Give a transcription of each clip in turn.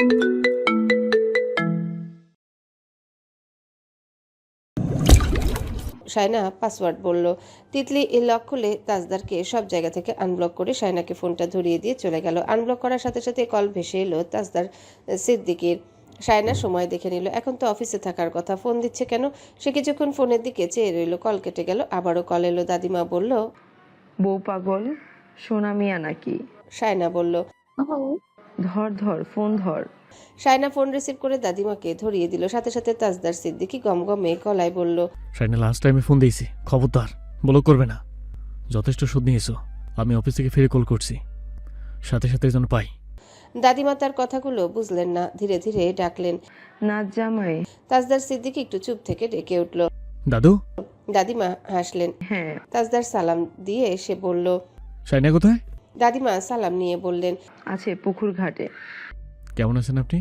Shayna password বলল। Titli lock খুলে তাজদারকে সব জায়গা থেকে আনব্লক করে শায়নাকে ফোনটা ধরিয়ে দিয়ে চলে গেল। আনব্লক করার সাথে সাথে কল ভেসে এলো তাজদার সিদ্দিকীর। শায়না সময় দেখে নিল, এখন তো অফিসে থাকার কথা, ফোন দিচ্ছে কেন? সে কিছুক্ষণ ফোনের দিকে চেয়ে রইল। কল কেটে গেল, আবারও কল এলো। দাদিমা বলল, বউ পাগল সোনা মিয়া নাকি? শায়না বলল, ধর ধর ফোন ধর। শায়না ফোন রিসিভ করে দাদিমাকে ধরিয়ে দিল। সাথে সাথে তাজদার সিদ্দিকী গমগমে গলায় বলল, শাইনা লাস্ট টাইমে ফোন দিয়েছি, খবরদার ব্লক করবে না। যথেষ্ট সুদ নিয়েছো, আমি অফিস থেকে ফিরে কল করছি, সাথে সাথে যেন পাই। দাদিমা তার কথাগুলো বুঝলেন না, ধীরে ধীরে ডাকলেন। নাচ জামাই। তাজদার সিদ্দিকী একটু চুপ থেকে ডেকে উঠল। দাদু। দাদিমা হাসলেন। হ্যাঁ। তাজদার সালাম দিয়ে সে বলল, শাইনা কোথায়? দাদিমা সালাম নিয়ে বললেন, আছে পুকুর ঘাটে। কেমন আছেন আপনি?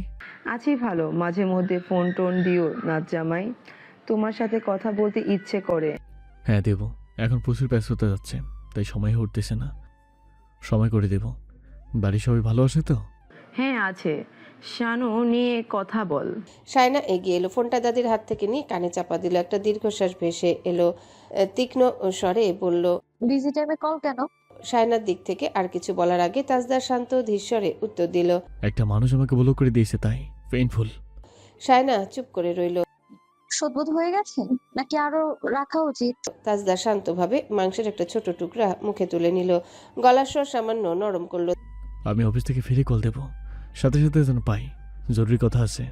আছি ভালো, মাঝে মধ্যে ফোন টোন দিও নাচ জামাই, তোমার সাথে কথা বলতে ইচ্ছে করে। হ্যাঁ দেব, এখন প্রচুর ব্যস্ততা যাচ্ছে, তাই সময় হয়ে উঠতেছে না। সময় করে দেব। বাড়ির সবাই ভালো আছে তো? হ্যাঁ আছে, শানু নিয়ে কথা বল। শায়না এগিয়ে এলো, ফোনটা দাদির হাত থেকে নিয়ে কানে চাপা দিল। একটা দীর্ঘশ্বাস ভেসে এলো, তীক্ষ্ণ স্বরে বলল, বিজি টাইমে কল কেন? শায়নার দিক থেকে আর কিছু বলার আগে তাজদার শান্ত ধীরস্বরে উত্তর দিল, একটা মানুষ আমাকে ব্লক করে দিয়েছে, তাই পেইনফুল। শায়না চুপ করে রইল। শোধবোধ হয়ে গেছে নাকি আরো রাখা উচিত? তাজদার শান্তভাবে মাংসের একটা ছোট টুকরা মুখে তুলে নিল, গলার স্বর সামান্য নরম করলো। আমি অফিস থেকে ফিরে কল দেব, সাথে সাথে যেন পাই। জরুরি কথা আছে।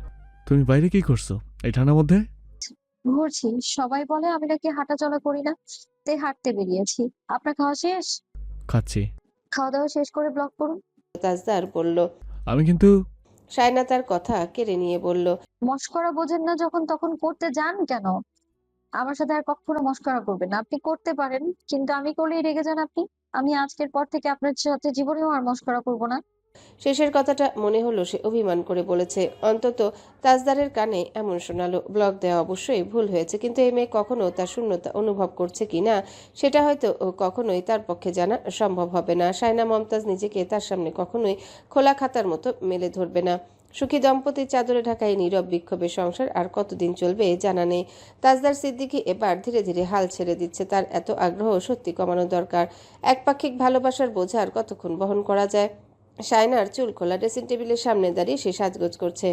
তুমি বাইরে কি করছো এই ঠান্ডার মধ্যে? ঘুরছি, সবাই বলে আমি নাকি হাঁটা চলা করি না, তাই হাঁটতে বেরিয়েছি। আপনার খাওয়া শেষ? খাচ্ছি। খাওয়া দাওয়া শেষ করে ব্লক করুন। তাজদার বলল। আমি কিন্তু। শায়না তার কথা কেড়ে নিয়ে বলল, মশকরা বোঝেন না যখন তখন করতে যান কেন? আমার সাথে আর কখনো মশকরা করবেন না। আপনি করতে পারেন, কিন্তু আমি করলেই রেগে যান আপনি। আমি আজকের পর থেকে আপনার সাথে জীবনেও আর মশকরা করব না। শেষের কথাটা মনে হলো সে অভিমান করে বলেছে। অন্তত তাজদারের কানে এমন শোনালো। ব্লক দেওয়া অবশ্যই ভুল হয়েছে, কিন্তু এই মেয়ে কখনো তার শূন্যতা অনুভব করছে কিনা সেটা হয়তো কখনোই তার পক্ষে জানা সম্ভব হবে না। শায়না মমতাজ নিজেকে তার সামনে কখনোই খোলা খাতার মতো মেলে ধরবে না। সুখী দম্পতির চাদরে ঢাকা এই নীরব বিক্ষোভের সংসার আর কতদিন চলবে জানা নেই। তাজদার সিদ্দিকী এবার ধীরে ধীরে হাল ছেড়ে দিচ্ছে। তার এত আগ্রহ সত্যি কমানো দরকার। একপাক্ষিক ভালোবাসার বোঝা আর কতক্ষণ বহন করা যায়? শায়নার চুল খোলা, ড্রেসিং টেবিলের সামনে দাঁড়িয়ে সে সাজগোজ করছে।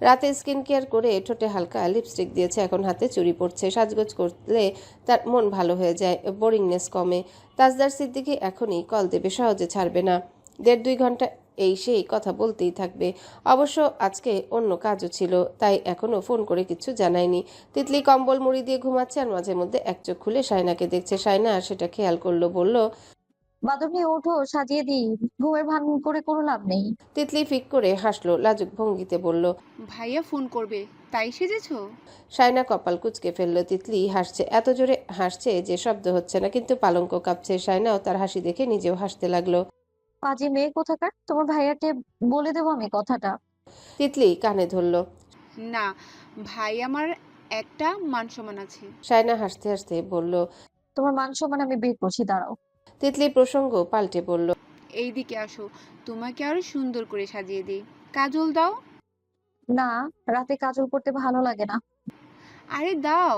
রাতে স্কিন কেয়ার করে ঠোঁটে হালকা লিপস্টিক দিয়েছে, এখন হাতে চুড়ি পরছে। সাজগোজ করলে তার মন ভালো হয়ে যায়, বোরিংনেস কমে। তাজদার সিদ্দিকী এখনই কল দেবে, সহজে ছাড়বে না। 1.5-2 ঘন্টা এই সেই কথা বলতেই থাকবে। অবশ্য আজকে অন্য কাজও ছিল, তাই এখনো ফোন করে কিছু জানায়নি। তিতলি কম্বল মুড়ি দিয়ে ঘুমাচ্ছে আর মাঝে মধ্যে এক চোখ খুলে শায়নাকে দেখছে। শায়না সেটা খেয়াল করলো, বলল, বাদর নিয়ে ওঠো, সাজিয়ে দিই। ঘুমের ভান করে কোনো লাভ নেই। তিতলি ফিক করে হাসলো, লাজুক ভঙ্গিতে বলল, ভাইয়া ফোন করবে তাই সেজেছো? শায়না কপাল কুঁচকে ফেলল। তিতলি হাসছে, এত জোরে হাসছে যে শব্দ হচ্ছে না, কিন্তু পালঙ্ক কাঁপছে। শায়নাও তার হাসি দেখে নিজেও হাসতে লাগলো। পাজি মেয়ে কোথাকার, তোমার ভাইয়াকে বলে দেবো আমি কথাটা। তিতলি কানে ধরল। না, ভাই আমার একটা মান সম্মান আছে। শায়না হাসতে হাসতে বলল। তোমার মান সম্মান আমি বের করছি, দাঁড়াও। তিতলি প্রসঙ্গ পাল্টে বলল, এইদিকে আসো, তোমাকে আরো সুন্দর করে সাজিয়ে দিই। কাজল দাও। না, রাতে কাজল করতে ভালো লাগে না। আরে দাও।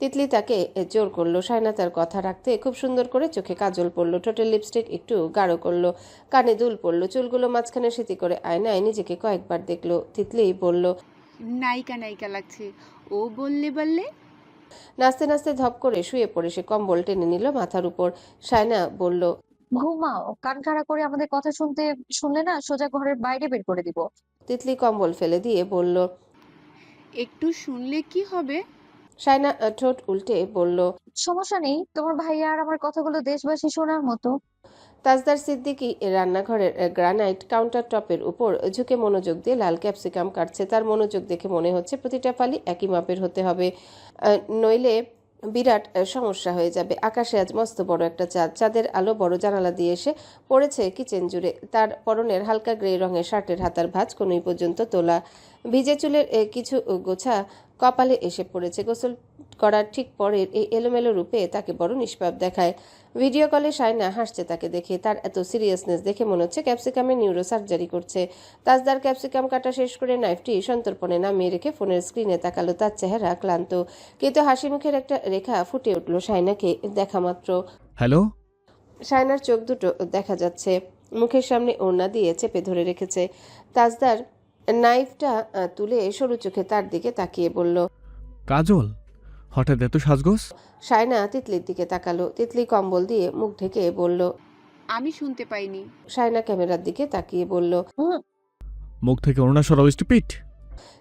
তিতলি তাকে জোর করলো। শায়না তার কথা রাখতে খুব সুন্দর করে চোখে কাজল পড়লো, ঠোঁটের লিপস্টিক একটু গাঢ় করলো, কানে দুল পড়লো, চুলগুলো মাঝখানে সেতি করে আয়নায় নিজেকে কয়েকবার দেখলো। তিতলি বলল, নায়িকা নায়িকা লাগছে। ও বললে বললে। নাচতে নাচতে ধপ করে শুয়ে পড়ে সে কম্বল টেনে নিল মাথার উপর। শায়না বলল, ঘুমাও, কান খাড়া করে আমাদের কথা শুনলে না সোজা ঘরের বাইরে বের করে দিব। তিতলি কম্বল ফেলে দিয়ে বলল। একটু শুনলে কি হবে? শায়না ঠোঁট উল্টে বলল, সমস্যা নেই, তোমার ভাইয়া আর আমার কথাগুলো দেশবাসী শোনার মতো। তাজদার সিদ্দিকী রান্নাঘরের গ্রানাইট কাউন্টার টপের উপর ঝুঁকে মনোযোগ দিয়ে লাল ক্যাপসিকাম কাটছে। তার মনোযোগ দেখে মনে হচ্ছে প্রতিটা ফালি একই মাপের হতে হবে, নইলে বিরাট সমস্যা হয়ে যাবে। আকাশে আজ মস্ত বড় একটা চাঁদ। চাঁদের আলো বড় জানালা দিয়ে এসে পড়েছে কিচেন জুড়ে। তার পরনের হালকা গ্রে রঙের শার্টের হাতার ভাঁজ কনুই পর্যন্ত তোলা। ভিজে চুলের কিছু গোছা কপালে এসে পড়েছে। গোসল করার ঠিক পরের এই এলোমেলো রূপে তাকে বড় নিষ্পাপ দেখায়। ভিডিও কলে শায়না হাসছে তাকে দেখে। তার এত সিরিয়াসনেস দেখে মনে হচ্ছে ক্যাপসিকামে নিউরো সার্জারি করছে। তাজদার ক্যাপসিকাম কাটা শেষ করে নাইফটি সন্তর্পণে নামিয়ে রেখে ফোনের স্ক্রিনে তাকালো। তার চেহারা ক্লান্ত, কিন্তু হাসি মুখের একটা রেখা ফুটে উঠল শায়নাকে দেখা মাত্র। হ্যালো। শায়নার চোখ দুটো দেখা যাচ্ছে, মুখের সামনে ওড়না দিয়ে চেপে ধরে রেখেছে। তাজদার নাইফটা তুলে সরু চোখে তার দিকে তাকিয়ে বলল, কাজল, হঠাৎ এত সাজগোজ? শায়না তিতলির দিকে তাকালো। তিতলি কম্বল দিয়ে মুখ ঢেকে বলল। আমি শুনতে পাইনি। শায়না ক্যামেরার দিকে তাকিয়ে বলল। মুখ থেকে ওড়না সরাও স্টুপিড।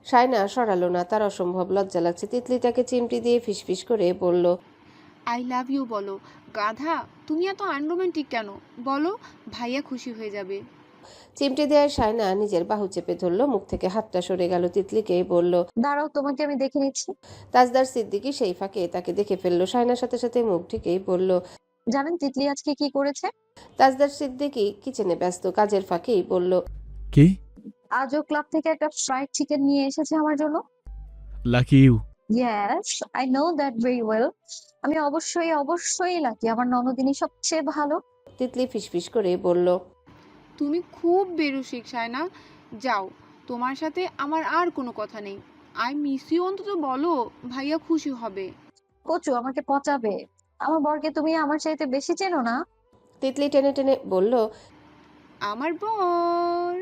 শায়না সরালো না, তার অসম্ভব লজ্জা লাগছে। তিতলি তাকে চিমটি দিয়ে ফিসফিস করে বলল, আই লাভ ইউ বলো। গাধা, তুমি এত আনরোমান্টিক কেন? বলো, ভাইয়া খুশি হয়ে যাবে। চিমটি দেওয়ার শায়না নিজের বাহু চেপে ধরলো, মুখ থেকে হাতটা সরে গেল। তিতলিকে বলল, দাঁড়াও, তোমাকে আমি দেখে নিচ্ছি। তাজদার সিদ্দিকী সেই ফাঁকে তাকে দেখে ফেললো। শায়নার সাথে সাথে মুখ ঢেকেই বলল। জানেন তিতলি আজকে কি করেছে? তাজদার সিদ্দিকী কিচেনে ব্যস্ত, কাজের ফাঁকেই বলল, কি? আজও ক্লাব থেকে একটা ফ্রাইড চিকেন নিয়ে এসেছে আমার জন্য। Lucky you. Yes, I know that very well. আমি অবশ্যই অবশ্যই লাকি, আমার ননদিনী সবচেয়ে ভালো। তিতলি ফিসফিস করে বলল, তুমি খুব বেরসিক শায়না। যাও, তোমার সাথে আমার আর কোনো কথা নেই। আই মিস ইউ অন্তত বলো, ভাইয়া খুশি হবে। কচু আমাকে পচাবে। আমার বরকে তুমি আমার চাইতে বেশি চেনো না? তিতলি টেনে টেনে বলল। আমার বর।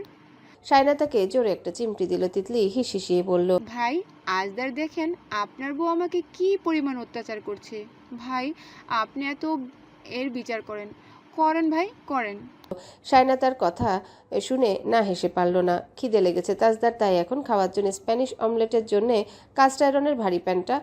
শায়না তাকে জোরে একটা চিমটি দিল। তিতলি হিসিয়ে বলল, ভাই, আজদার দেখেন আপনার বউ আমাকে কি পরিমাণ অত্যাচার করছে। ভাই, আপনি এত এর বিচার করেন করেন ভাই, করেন। শায়না তার কথা শুনে না হেসে পারল না। খিদে লেগেছে তাজদার, তাই এখন খাওয়ার জন্য স্প্যানিশ অমলেটের জন্য কাস্ট আয়রনের ভারী প্যানটা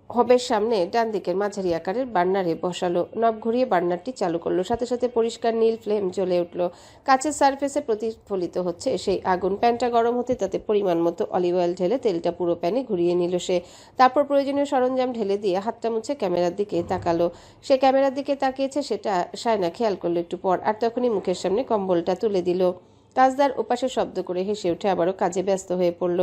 হবের সামনে ডান দিকের মাঝারি আকারের বার্নারে বসালো। নব ঘুরিয়ে বার্নারটি চালু করলো, সাথে সাথে পরিষ্কার নীল ফ্লেম জ্বলে উঠল। কাচের সারফেসে প্রতিফলিত হচ্ছে সেই আগুন। প্যানটা গরম হতে তাতে পরিমাণ মতো অলিভ অয়েল ঢেলে তেলটা পুরো প্যানে ঘুরিয়ে নিল সে। তারপর প্রয়োজনীয় সরঞ্জাম ঢেলে দিয়ে হাতটা মুছে ক্যামেরার দিকে তাকালো। সে ক্যামেরার দিকে তাকিয়েছে সেটা শায়না খেয়াল করলো একটু পর, আর তখনই মুখের সামনে কম্বলটা তুলে দিল। তাজদার ওপাশে শব্দ করে হেসে উঠে আবারও কাজে ব্যস্ত হয়ে পড়ল।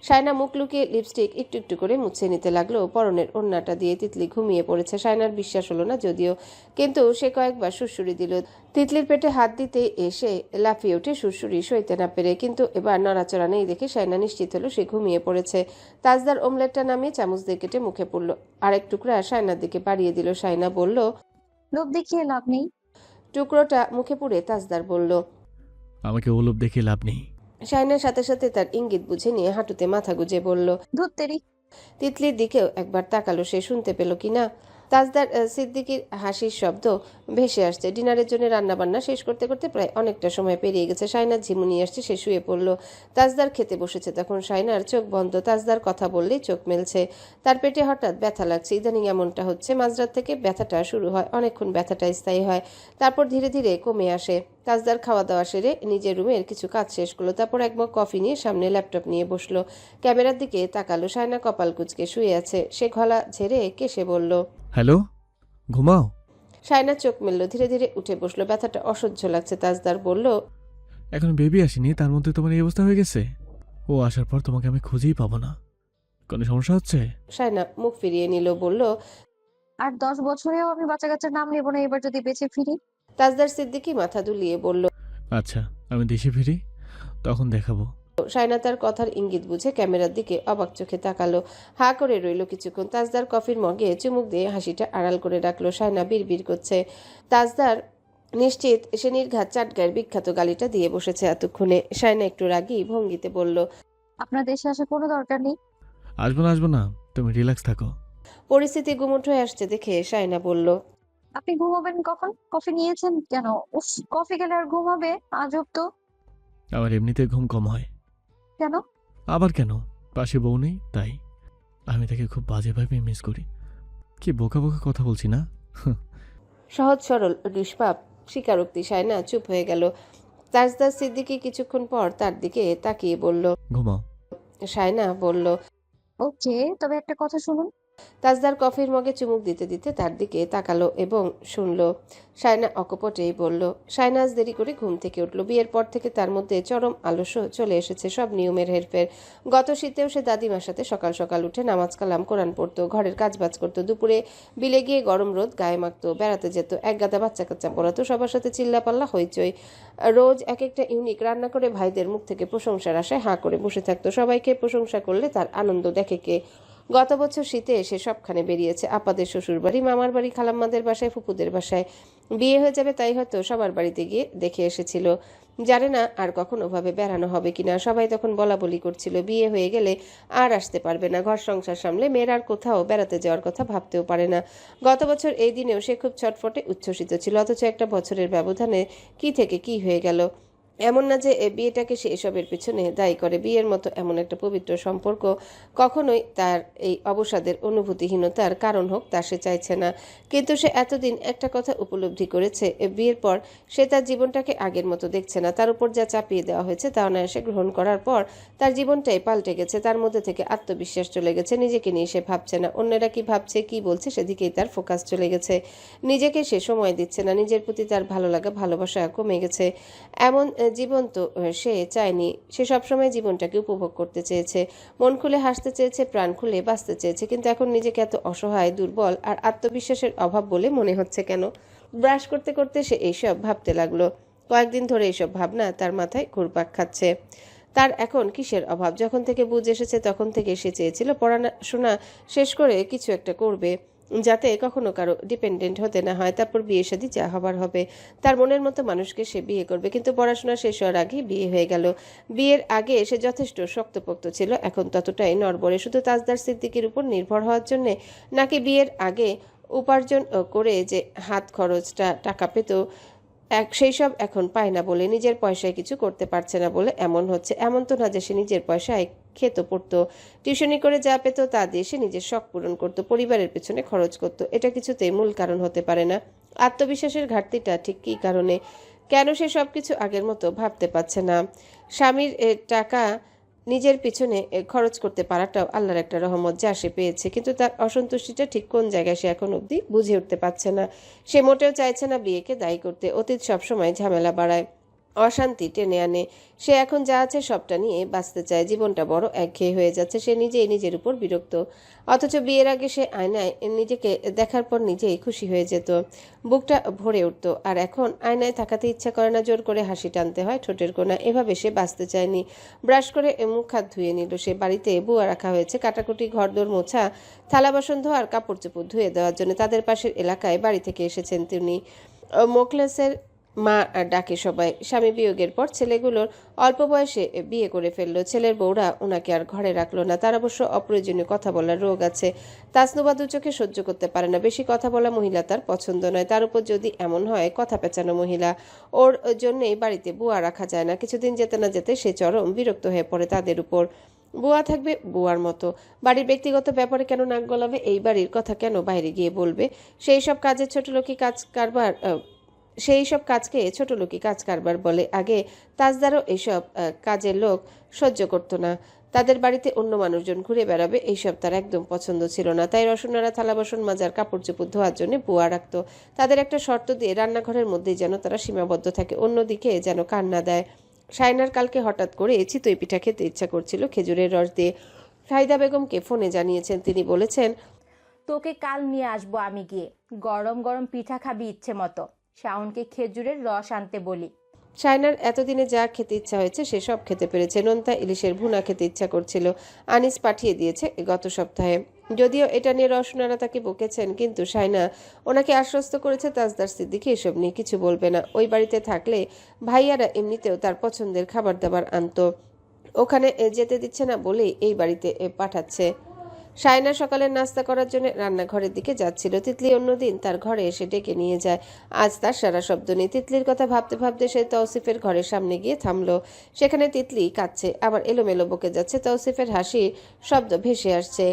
শায়না মুখ লুকিয়ে লিপস্টিক একটু একটু করে মুছে নিতে লাগলো। পরনের ওড়নাটা দিয়ে তিতলি ঘুমিয়ে পড়েছে। শায়নার বিশ্বাস হলো না যদিও, কিন্তু সে কয়েকবার সুড়সুড়ি দিল। তিতলির পেটে হাত দিতে এসে লাফিয়ে ওঠে সুড়সুড়ি সইতে না পেরে, কিন্তু এবার নড়াচড়া নেই দেখে শায়না নিশ্চিত হলো সে ঘুমিয়ে পড়েছে। তাজদার ওমলেটটা নামিয়ে চামচ দিয়ে কেটে মুখে পড়ল। আরেক টুকরা শায়নার দিকে বাড়িয়ে দিল। শায়না বলল, লোভ দেখিয়ে লাভ নেই। টুকরোটা মুখে পুড়ে তাজদার বলল। আমাকে ওলোভ দেখে লাভ নেই। শায়নার সাথে সাথে তার ইঙ্গিত বুঝে নিয়ে হাঁটুতে মাথা গুজে বলল। ধুত্তেরি। তিতলির দিকেও একবার তাকালো, সে শুনতে পেল কিনা। তাজদার সিদ্দিকীর হাসির শব্দ ভেসে আসছে। ডিনারের জন্য রান্নাবান্না শেষ করতে করতে প্রায় অনেকটা সময় পেরিয়ে গেছে। শায়নার ঝিমুনি আসছে, সে শুয়ে পড়ল। তাজদার খেতে বসেছে তখন। শায়নার চোখ বন্ধ। তাজদার কথা বললেই চোখ মেলছে। তার পেটে হঠাৎ ব্যথা লাগছে। ইদানিং এমনটা হচ্ছে। মাঝরাত থেকে ব্যথাটা শুরু হয়, অনেকক্ষণ ব্যথাটা স্থায়ী হয়, তারপর ধীরে ধীরে কমে আসে। তাজদার খাওয়া দাওয়া সেরে নিজের রুমের কিছু কাজ শেষ করলো। তারপর এক মগ কফি নিয়ে সামনে ল্যাপটপ নিয়ে বসলো। ক্যামেরার দিকে তাকালো। শায়না কপাল কুঁচকে শুয়ে আছে। সে গলা ঝেড়ে কেসে বলল, হ্যালো, ঘুমাও। শায়না চোখ মেলল, ধীরে ধীরে উঠে বসলো। ব্যথাটা অসহ্য লাগছে। তাজদার বলল, এখন বেবি আসেনি, তার মধ্যে তোমার এই অবস্থা হয়ে গেছে। ও আসার পর তোমাকে আমি খুঁজেই পাবো না। কোনো সমস্যা হচ্ছে? শায়না মুখ ফিরিয়ে নিল, বলল, আর 10 বছরেও আমি বাচ্চা কাচ্চার নাম নেবো না এবার যদি বেঁচে ফিরি। তাজদার সিদ্দিকী মাথা দুলিয়ে বলল। আচ্ছা, আমি দেশে ফিরি, তখন দেখাবো। শায়না তার কথার ইঙ্গিত বুঝে ক্যামেরার দিকে অবাক চোখে তাকালো। হা করে রইল কিছুক্ষণ। তাজদার কফির মগে চুমুক দিয়ে হাসিটা আড়াল করে রাখলো। শায়না বিড়বিড় করছে। তাজদার নিশ্চিত সে নির্ঘাত চাটগাঁয়ের বিখ্যাত গালিটা দিয়ে বসেছে এতক্ষণে। শায়না একটু রাগী ভঙ্গিতে বলল, আপনার দেশে আসার কোনো দরকার নেই। আসবো না, তুমি রিল্যাক্স থাকো। পরিস্থিতি গুমোট হয়ে আসছে দেখে শায়না বলল, আপনি ঘুমাবেন কখন? কফি নিয়েছেন কেন? উফ, কফি খেলে আর ঘুমাবে? আজব তো। আমার এমনিতে ঘুম কম হয়। কেন? আবার কেন? পাশে বউ নেই তাই। আমি তাকে খুব বাজেভাবে মিস করি। কি বোকা বোকা কথা বলছি না? সহজ সরল নিষ্পাপ স্বীকারোক্তি। শায়না চুপ হয়ে গেল। তাজদার সিদ্দিকী কিছুক্ষণ পর তার দিকে তাকিয়ে বলল, ঘুমাও। শায়না বলল, ওকে, তবে একটা কথা শুনুন। তাজদার কফির মগে চুমুক দিতে দিতে তার দিকে তাকালো এবং শুনল। শায়না অকপটেই বলল। শায়নাজ দেরি করে ঘুম থেকে উঠল। বিয়ের পর থেকে তার মধ্যে চরম আলস্য চলে এসেছে, সব নিয়মের হেরফের। গত শীতেও সে দাদিমার সাথে সকাল সকাল উঠে নামাজ কালাম কোরআন পড়তো, ঘরের কাজবাজ করতো, দুপুরে বিলে গিয়ে গরম রোদ গায়ে মাখতো, বেড়াতে যেত, এক গাদা বাচ্চা কাচ্চা পড়াতো, সবার সাথে চিল্লাপাল্লা হইচই। রোজ এক একটা ইউনিক রান্না করে ভাইদের মুখ থেকে প্রশংসার আশায় হাঁ করে বসে থাকতো। সবাইকে প্রশংসা করলে তার আনন্দ দেখে কে? গত বছর শীতে এসে সবখানে বেরিয়েছে, আপাদের শ্বশুর বাড়ি, মামার বাড়ি, খালাম্মাদের বাসায়, ফুপুদের বাসায়। বিয়ে হয়ে যাবে তাই হয়তো সবার বাড়িতে গিয়ে দেখে এসেছিল। জানে না আর কখনো ভাবে বেড়ানো হবে কিনা। সবাই তখন বলা বলি করছিল বিয়ে হয়ে গেলে আর আসতে পারবে না, ঘর সংসার সামলে মেয়ের আর কোথাও বেড়াতে যাওয়ার কথা ভাবতেও পারে না। গত বছর এই দিনেও সে খুব ছটফটে উচ্ছ্বসিত ছিল, অথচ একটা বছরের ব্যবধানে কি থেকে কি হয়ে গেল। এমন না যে বিয়েটাকে সে এসবের পিছনে দায়ী করে। বিয়ের মতো এমন একটা পবিত্র সম্পর্ক কখনোই তার এই অবসাদের অনুভূতিহীনতার কারণ হোক তা সে চাইছে না। কিন্তু সে এতদিন একটা কথা উপলব্ধি করেছে, বিয়ের পর সে তার জীবনটাকে আগের মতো দেখছে না। তার উপর যা চাপিয়ে দেওয়া হয়েছে তা অনায়াসে গ্রহণ করার পর তার জীবনটাই পাল্টে গেছে। তার মধ্যে থেকে আত্মবিশ্বাস চলে গেছে, নিজেকে নিয়ে সে ভাবছে না, অন্যেরা কি ভাবছে কি বলছে সেদিকেই তার ফোকাস চলে গেছে। নিজেকে সে সময় দিচ্ছে না, নিজের প্রতি তার ভালো লাগা ভালোবাসা কমে গেছে। এমন জীবন তো সে চায়নি। সে সবসময় জীবনটাকে উপভোগ করতে চেয়েছে, মন খুলে হাসতে চেয়েছে, প্রাণ খুলে বাঁচতে চেয়েছে। কিন্তু এখন নিজেকে এত অসহায়, দুর্বল আর আত্মবিশ্বাসের অভাব বলে মনে হচ্ছে কেন? ব্রাশ করতে করতে সে এইসব ভাবতে লাগলো। কয়েকদিন ধরে এইসব ভাবনা তার মাথায় ঘুরপাক খাচ্ছে। তার এখন কিসের অভাব? যখন থেকে বুঝ এসেছে তখন থেকে সে চেয়েছিল পড়াশোনা শেষ করে কিছু একটা করবে, যাতে কখনো কারো ডিপেন্ডেন্ট হতে না হয়। তারপর বিয়ে শাদী যা হবার হবে, তার মনের মতো মানুষকে সে বিয়ে করবে। কিন্তু পড়াশোনা শেষ হওয়ার আগেই বিয়ে হয়ে গেল। বিয়ের আগে সে যথেষ্ট শক্তপোক্ত ছিল, এখন ততটাই নড়বড়ে। শুধু তাজদার সিদ্দিকীর উপর নির্ভর হওয়ার জন্যে, নাকি বিয়ের আগে উপার্জন করে যে হাত খরচটা টাকা পেত সেই সব এখন পায় না বলে, নিজের পয়সায় কিছু করতে পারছে না বলে এমন হচ্ছে? এমন তো না যে সে নিজের পয়সায় খেত পড়তো, টিউশনি করে যা পেত তা দিয়ে সে নিজের শখ পূরণ করতো, পরিবারের পেছনে খরচ করতো। এটা কিছুতেই মূল কারণ হতে পারে না। আত্মবিশ্বাসের ঘাটতিটা ঠিক কী কারণে? কেন সে সব কিছু আগের মতো ভাবতে পারছে না? স্বামীর টাকা নিজের পিছনে খরচ করতে পারাটাও আল্লাহর একটা রহমত যা সে পেয়েছে, কিন্তু তার অসন্তুষ্টিটা ঠিক কোন জায়গায় সে এখন অবধি বুঝে উঠতে পারছে না। সে মোটেও চাইছে না বিয়েকে দায়ী করতে। অতীত সবসময় ঝামেলা বাড়ায়, অশান্তি টেনে আনে। সে এখন যা আছে সবটা নিয়ে বাঁচতে চায়। জীবনটা বড় একঘেয়ে হয়ে যাচ্ছে, সে নিজেই নিজের উপর বিরক্ত। অথচ বিয়ের আগে সে আয়নায় নিজেকে দেখার পর নিজেই খুশি হয়ে যেত, বুকটা ভরে উঠত। আর এখন আয়নায় তাকাতে ইচ্ছা করে না, জোর করে হাসি টানতে হয় ঠোঁটের কোণা। এভাবে সে বাঁচতে চায়নি। ব্রাশ করে মুখ হাত ধুয়ে নিল সে। বাড়িতে বুয়া রাখা হয়েছে, কাটাকুটি, ঘরদোর মোছা, থালা বাসন ধোয়া আর কাপড় চোপড় ধুয়ে দেওয়ার জন্য। তাদের পাশের এলাকায় বাড়ি থেকে এসেছেন তিনি। মোখলেসের মা ডাকে সবাই। স্বামী বিয়োগের পর ছেলেগুলোর অল্প বয়সে বিয়ে করে ফেললো। ছেলের বউরা ওনাকে আর ঘরে রাখলো না। তার অবশ্য অপ্রয়োজনীয় কথা বলার রোগ আছে। তাসনুবা দু চোখে সহ্য করতে পারে না, বেশি কথা বলা মহিলা তার পছন্দ নয়। তার উপর যদি এমন হয় কথা পেঁচানো মহিলা, ওর জন্যেই বাড়িতে বুয়া রাখা যায় না। কিছুদিন যেতে না যেতে সে চরম বিরক্ত হয়ে পড়ে তাদের উপর। বুয়া থাকবে বুয়ার মতো, বাড়ির ব্যক্তিগত ব্যাপারে কেন নাক গলাবে? এই বাড়ির কথা কেন বাইরে গিয়ে বলবে? সেই সব কাজের ছোটলোকি কাজ কারবার সেই সব কাজকে ছোটলোকি কাজ কারবার বলে। আগে তাজদারও এইসব কাজের লোক সহ্য করতো না। তাদের বাড়িতে অন্য মানুষজন ঘুরে বেড়াবে এইসব তার একদম পছন্দ ছিল না। তাই রসুনারা থালা বাসন মাজার, কাপড় চোপড় ধোয়ার জন্য বুয়া রাখতো। তাদের একটা শর্ত দিয়ে রান্নাঘরের মধ্যেই যেন তারা সীমাবদ্ধ থাকে, অন্যদিকে যেন কান না দেয়। শায়নার কালকে হঠাৎ করে চিতই পিঠা খেতে ইচ্ছা করছিল খেজুরের রস দিয়ে। ফাহিদা বেগমকে ফোনে জানিয়েছেন। তিনি বলেছেন, তোকে কাল নিয়ে আসবো আমি গিয়ে, গরম গরম পিঠা খাবি ইচ্ছে মতো। শাওনকে খেজুরের রস আনতে বলি। শায়নার এতদিনে যা খেতে ইচ্ছা হয়েছে সে সব খেতে পেরেছে। নোনতা ইলিশের ভুনা খেতে ইচ্ছা করছিল, আনিস পাঠিয়ে দিয়েছে গত সপ্তাহে। যদিও এটা নিয়ে রসনারা তাকে বকেছেন, কিন্তু শায়না ওনাকে আশ্বস্ত করেছে তাজদার সিদ্দিকী এসব নিয়ে কিছু বলবে না। ওই বাড়িতে থাকলে ভাইয়ারা এমনিতেও তার পছন্দের খাবার দাবার আনতো, ওখানে যেতে দিচ্ছে না বলেই এই বাড়িতে পাঠাচ্ছে। শায়না সকালের নাস্তা করার জন্য রান্নাঘরের দিকে যাচ্ছিল। তিতলি অন্যদিন তার ঘরে এসে ডেকে নিয়ে যায়, আজ তার সারা শব্দ নেই। তিতলির কথা ভাবতে ভাবতে সে তৌসিফের ঘরের সামনে গিয়ে থামলো। সেখানে তিতলি কাঁদছে, আবার এলোমেলো বকে যাচ্ছে। তৌসিফের হাসির শব্দ ভেসে আসছে।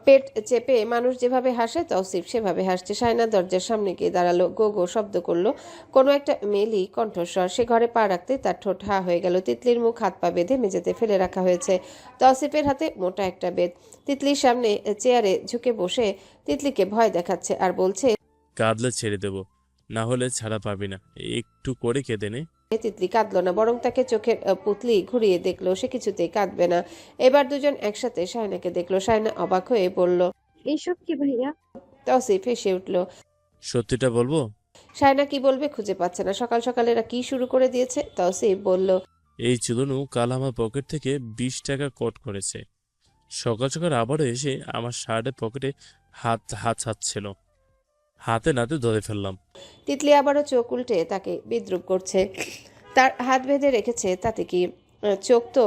পেট চেপে মানুষ যেভাবে হাসে তৌসিফ সেভাবে হাসছে। শায়না দরজার সামনে গিয়ে দাঁড়ালো, গো গো শব্দ করলো কোনো একটা মেলি কণ্ঠস্বর। সে ঘরে পা রাখতে তার ঠোঁট হা হয়ে গেল। তিতলির মুখ হাত পা বেঁধে মেঝেতে ফেলে রাখা হয়েছে। তৌসিফের হাতে মোটা একটা বেত। তিতলির সামনে চেয়ারে ঝুঁকে বসে তিতলিকে ভয় দেখাচ্ছে আর বলছে, কাঁদলে ছেড়ে দেব, না হলে ছাড়া পাবি না। একটু করে কেঁদে নে। তিতলি কাঁদলো না, বরং তাকে চোখের পুতলি ঘুরিয়ে দেখলো। সে কিছুতেই কাঁদবে না। এবার দুজন একসাথে শায়নাকে দেখলো। শায়না অবাক হয়ে বলল, এইসব কি ভাইয়া? তৌসিফ হেসে উঠল। সত্যিটা বলবো? শায়না কি বলবে খুঁজে পাচ্ছে না। সকাল সকাল এরা কি শুরু করে দিয়েছে। তৌসিফ বলল, এই চুদনু কাল আমার পকেট থেকে 20 টাকা কট করেছে। সকাল সকাল আবারও এসে আমার শার্টের পকেটে হাত হাত ছাড়ছিল, হাতে নাতে ধরে ফেললাম। তিতলি আবারও চোখ উল্টে তাকে বিদ্রুপ করছে। তার হাত বেঁধে রেখেছে তাতে কি চোখ তো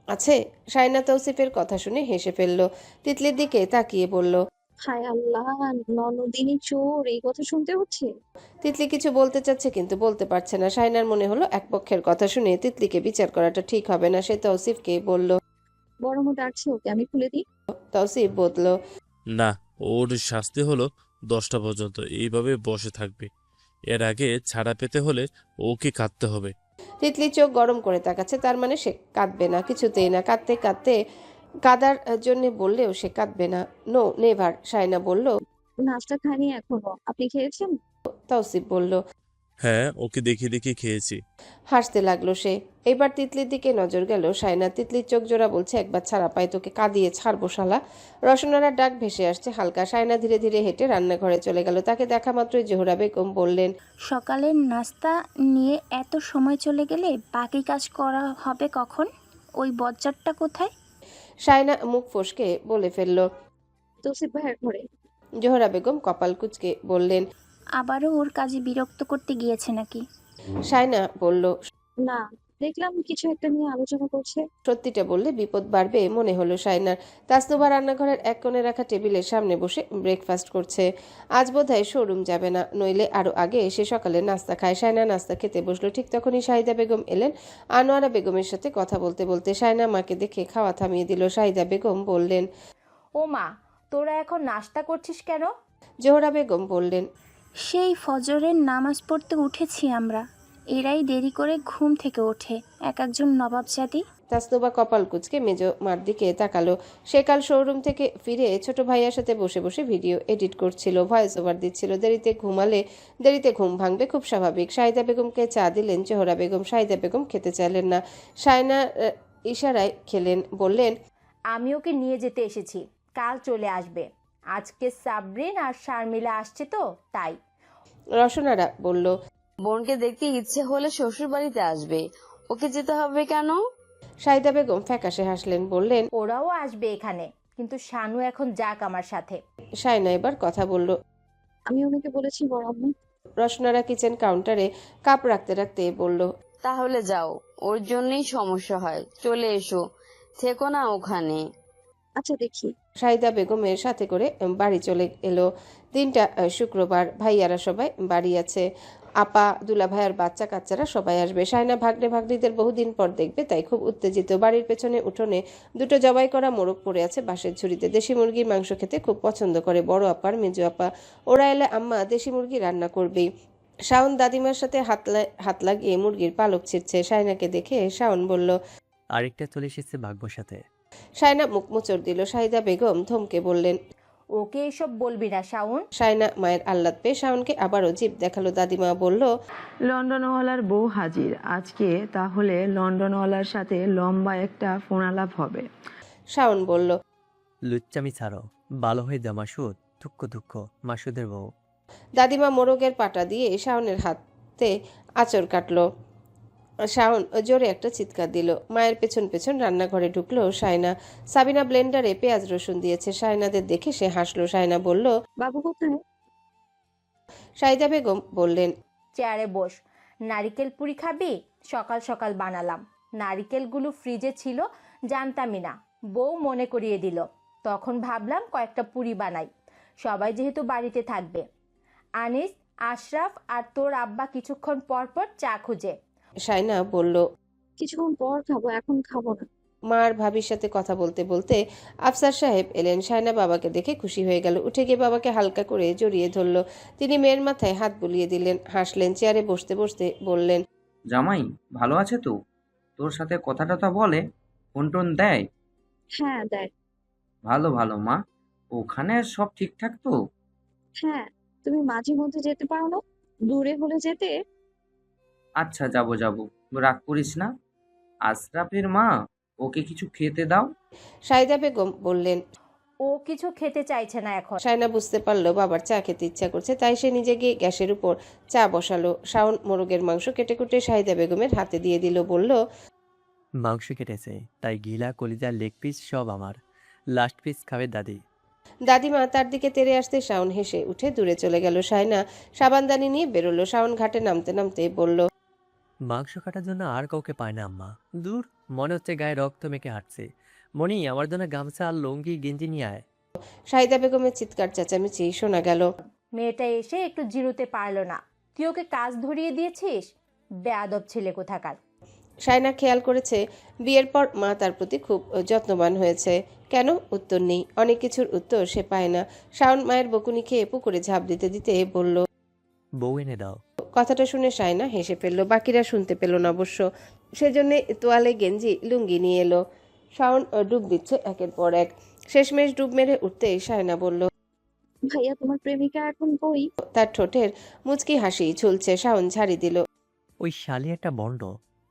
আছে। শায়না তৌসিফের কথা শুনে হেসে ফেলল। তিতলির দিকে তাকিয়ে বলল, হায় আল্লাহ, ননদিনী চোর, এই কথা শুনতে হচ্ছে। তিতলি কিছু বলতে চাচ্ছে কিন্তু বলতে পারছে না। শায়নার মনে হলো এক পক্ষের কথা শুনে তিতলিকে বিচার করাটা ঠিক হবে না। সে তৌসিফকে বলল, বড় মো ডাকছে, ওকে আমি খুলে দিই। তৌসিফ বলল, না, ওর শাস্তি হলো 10টা পর্যন্ত এইভাবে বসে থাকবে। এর আগে ছাড়া পেতে হলে ওকে কাঁদতে হবে। তিতলি চোখ গরম করে তাকাচ্ছে। তার মানে সে কাঁদবে না, কিছুতেই না। কাঁদতে কাঁদতে কাদার জন্য বললেও সে কাঁদবে না। No never. শায়না বলল। নাস্তা খাইনি এখনো, আপনি খেয়েছেন? তৌসিফ বলল। হ্যাঁ, ওকে দেখিয়ে দেখিয়ে খেয়েছি। হাসতে লাগলো সে। এবার তিতলির দিকে নজর গেল শায়না। তিতলির চোখ জোড়া বলছে, একবার ছাড়া পাই তোকে কাঁদিয়ে ছাড়বো শালা। রসনার ডাক ভেসে আসছে হালকা। শায়না ধীরে ধীরে হেঁটে রান্নাঘরে চলে গেল। তাকে দেখা মাত্রই জোহরা বেগম বললেন, সকালের নাস্তা নিয়ে এত সময় চলে গেলে বাকি কাজ করা হবে কখন? ওই বজ্জারটা কোথায়? শায়না মুখ ফসকে বলে ফেলল। তৌসিফ ভাইয়ের ঘরে। জোহরা বেগম কপাল কুঁচকে বললেন, আবারও ওর কাজে বিরক্ত করতে গিয়েছে নাকি? শায়না বলল, না, দেখলাম কিছু একটা নিয়ে আলোচনা করছে। সত্যিটা বললে বিপদ বাড়বে মনে হলো শায়নার। তাসনুভা রান্নাঘরের এক কোণে রাখা টেবিলের সামনে বসে ব্রেকফাস্ট করছে। আজ বোধহয় শোরুম যাবে না, নইলে আরো আগে এসে সকালে নাস্তা খায়। শায়না নাস্তা খেতে বসলো। ঠিক তখনই শাহিদা বেগম এলেন আনোয়ারা বেগমের সাথে কথা বলতে বলতে। শায়না মাকে দেখে খাওয়া থামিয়ে দিল। শাহিদা বেগম বললেন, ও মা, তোরা এখন নাস্তা করছিস কেন? জোহরা বেগম বললেন, সেই ফজরের নামাজ পড়তে উঠেছি আমরা, এরাই দেরি করে ঘুম থেকে ওঠে, এক একজন নবাবজাদি। তাসনুভা কপাল কুঁচকে মেজো মার দিকে তাকালো। সে কাল শোরুম থেকে ফিরে ছোট ভাইয়ার সাথে বসে বসে ভিডিও এডিট করছিল, ভয়েস ওভার দিচ্ছিল। দেরিতে ঘুমালে দেরিতে ঘুম ভাঙবে, খুব স্বাভাবিক। শাহিদা বেগমকে চা দিলেন জোহরা বেগম। শাহিদা বেগম খেতে চাইলেন না। শায়না ইশারায় খেলেন। বললেন, আমি ওকে নিয়ে যেতে এসেছি, কাল চলে আসবে। আজকে সাবরিন আর শারমিলা আসছে তো তাই। রসনারা বলল, বোনকে দেখতে ইচ্ছে হলে শ্বশুর বাড়িতে আসবে, ওকে যেতে হবে কেন? শাহিদা বেগম ফ্যাকাশে হাসলেন। বললেন, ওরাও আসবে এখানে, কিন্তু শানু এখন যাক আমার সাথে। শায়না এবার কথা বলল। আমি ওনাকে বলেছি বড় আম্মু। রসনারা কিচেন কাউন্টারে কাপ রাখতে রাখতে বলল, তাহলে যাও, ওর জন্যই সমস্যা হয়, চলে এসো, থেকো না ওখানে। আচ্ছা দেখি। শাহিদা বেগমের সাথে করে বাড়ি চলে এলো। দিনটা শুক্রবার, ভাইয়ারা সবাই বাড়ি আছে। আপা, দুলা ভাইয়ার বাচ্চা কাচ্চারা সবাই আসবে। শায়না ভাগ্নে ভাগ্নিদের বহুদিন পর দেখবে, তাই খুব উত্তেজিত। বাড়ির পেছনে উঠোনে দুটো জবাই করা মোরগ পড়ে আছে বাঁশের ঝুড়িতে। দেশি মুরগির মাংস খেতে খুব পছন্দ করে বড় আপার মেজো আপা। ওরা এলে আম্মা দেশি মুরগি রান্না করবেই। শাওন দাদিমার সাথে হাত লাগিয়ে মুরগির পালক ছিঁড়ছে। শায়নাকে দেখে শাওন বলল, আরেকটা চলে এসেছে ভাগ্যর সাথে। শায়না মুখ মোচড় দিল। শাহিদা বেগম ধমকে বললেন, ওকে এসব বলবি না শাওন। শায়না মায়ের আহ্লাদ পেয়ে শাওনকে আবারও জিভ দেখালো। দাদিমা বলল, লন্ডনওয়ালার বউ হাজির। আজকে তাহলে লন্ডনওয়ালার সাথে লম্বা একটা ফোনালাপ হবে। শাওন বলল, লুচ্চামি ছাড়ো, ভালো হয়ে যা মাসুদ। দুঃখ দুঃখ মাসুদের বউ। দাদিমা মোরগের পাটা দিয়ে শাওনের হাতে আঁচড় কাটলো। শাওন জোরে একটা চিৎকার দিল। মায়ের পেছন পেছন রান্নাঘরে ঢুকলো শায়না। সাবিনা ব্লেন্ডারে পেঁয়াজ রসুন দিয়েছে। শায়নাদের দেখে সে হাসলো। শায়না বলল, বাবু কোথায়? শাহিদা বেগম বললেন, চেয়ারে বস, নারিকেল পুরি খাবি? সকাল সকাল বানালাম। নারিকেলগুলো ফ্রিজে ছিল, জানতামই না, বউ মনে করিয়ে দিল। তখন ভাবলাম কয়েকটা পুরি বানাই, সবাই যেহেতু বাড়িতে থাকবে। আনিস, আশরাফ আর তোর আব্বা কিছুক্ষণ পর পর চা খুঁজে। শায়না বলল, কিছুক্ষণ পর খাবো, এখন খাবো না। মা আর ভাবির সাথে কথা বলতে বলতে আফসার সাহেব এলেন। শায়না বাবাকে দেখে খুশি হয়ে গেল, উঠে গিয়ে বাবাকে হালকা করে জড়িয়ে ধরল। তিনি মেয়ের মাথায় হাত বুলিয়ে দিলেন, হাসলেন, চেয়ারে বসতে বসতে বললেন, জামাই ভালো আছে তো? তোর সাথে কথা টথা বলে? ফোন টোন দেয়? হ্যাঁ দেখ। ভালো ভালো মা। ওখানে সব ঠিকঠাক তো? হ্যাঁ, তুমি মাঝে মধ্যে যেতে পারো না? দূরে হলে যেতে। আচ্ছা যাবো যাবো, রাগ করিস না। আশরাফের মা, ওকে কিছু খেতে দাও। শাহিদা বেগম বললেন। ও কিছু খেতে চাইছে না এখন। শায়না বুঝতে পারলো বাবার চা খেতে ইচ্ছা করছে, তাই সে নিজে গিয়ে গ্যাসের উপর চা বসালো। শাওন মোরগের মাংস কেটে কুটে শাহিদা বেগমের হাতে দিয়ে দিল, বলল, মাংস কেটেছে, তাই গিলা কলিজা লেগ পিস সব আমার। লাস্ট পিস খাবে দাদি। দাদিমা তার দিকে তেড়ে আসতে শাওন হেসে উঠে দূরে চলে গেল। শায়না সাবানদানি নিয়ে বেরোলো। শাওন ঘাটে নামতে নামতে বলল, মাংস কাটার জন্য আর কাউকে পায় না আম্মা। দূর, মনে হচ্ছে গায়ে রক্ত মেখে হাঁটছে। মনি, আমার জন্য গামছা আর লুঙ্গি গেঞ্জি নিয়ে আয়। শাহিদা বেগমের চিৎকার চেঁচামেচি শোনা গেল। মেয়েটা এসে একটু জিরোতে পারলো না, তুই ওকে কাজ ধরিয়ে দিয়েছিস? বেয়াদব ছেলে কোথাকার। শায়না খেয়াল করেছে বিয়ের পর মা তার প্রতি খুব যত্নবান হয়েছে। কেন? উত্তর নেই। অনেক কিছুর উত্তর সে পায় না। শাওন মায়ের বকুনি খেয়ে পুকুরে ঝাঁপ দিতে দিতে বলল, বউ এনে দাও। কথাটা শুনে শায়না হেসে ফেলল। বাকিরা শুনতে পেল না অবশ্য, সেজন্য তোয়ালে গেঞ্জি লুঙ্গি নিয়ে এলো। শাওন ডুব দিচ্ছে একের পর এক। শেষমেশ ডুব মেরে উঠতে শায়না বলল, ভাইয়া তোমার প্রেমিকা এখন কই? তার ঠোঁটের মুচকি হাসি ঝুলছে। শাওন ঝাড়ি দিল। ওই শালি একটা বন্ড,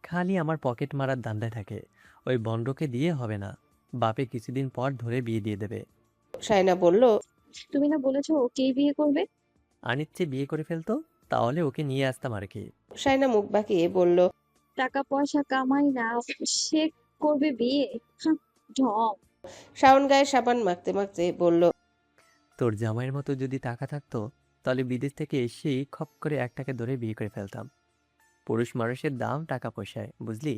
খালি আমার পকেট মারার ধান্দায় থাকে। ওই বন্ডকে দিয়ে হবে না, বাপে কিছুদিন পর ধরে বিয়ে দিয়ে দেবে। শায়না বলল, তুমি না বলেছো ওকেই বিয়ে করবে? আনিচ্ছে বিয়ে করে ফেলতো, তাহলে ওকে নিয়ে আসতাম আর কি। শায়না মুখ বাঁকিয়ে বলল, টাকা পয়সা কামাই না, সে করবে বিয়ে? হাহ, ঢং। শাওন গায়ে সাবান মাখতে মাখতে বলল, তোর জামাইয়ের মতো যদি টাকা থাকতো, তাহলে বিদেশ থেকে এসেই খপ করে একটাকে ধরে বিয়ে করে ফেলতাম। পুরুষ মানুষের দাম টাকা পয়সায়, বুঝলি?